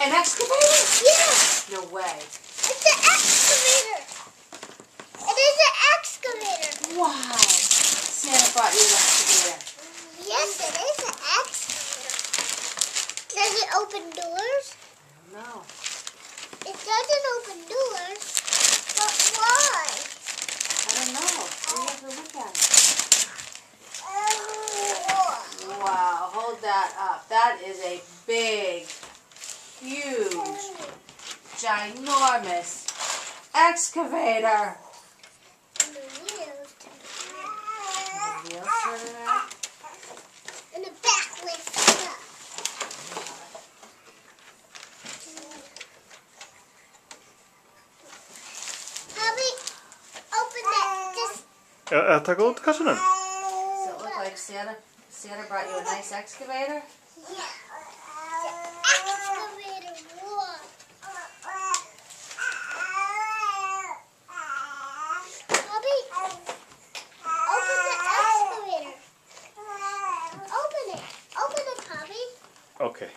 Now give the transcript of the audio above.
An excavator? Yeah. No way. It's an excavator. It is an excavator. Wow. Santa brought you an excavator. Yes, it is an excavator. Does it open doors? I don't know. It doesn't open doors. But why? I don't know. We have to look at it. Oh. Wow. Hold that up. That is a big, huge, ginormous excavator. And the wheels. The wheels turn around. And the back lifts up. Bobby, open that. Just Äta gott kanske nu? Does it look like Santa brought you a nice excavator? yeah. The excavator wall. Bobby, open the excavator. Open it. Open it, Bobby. Okej.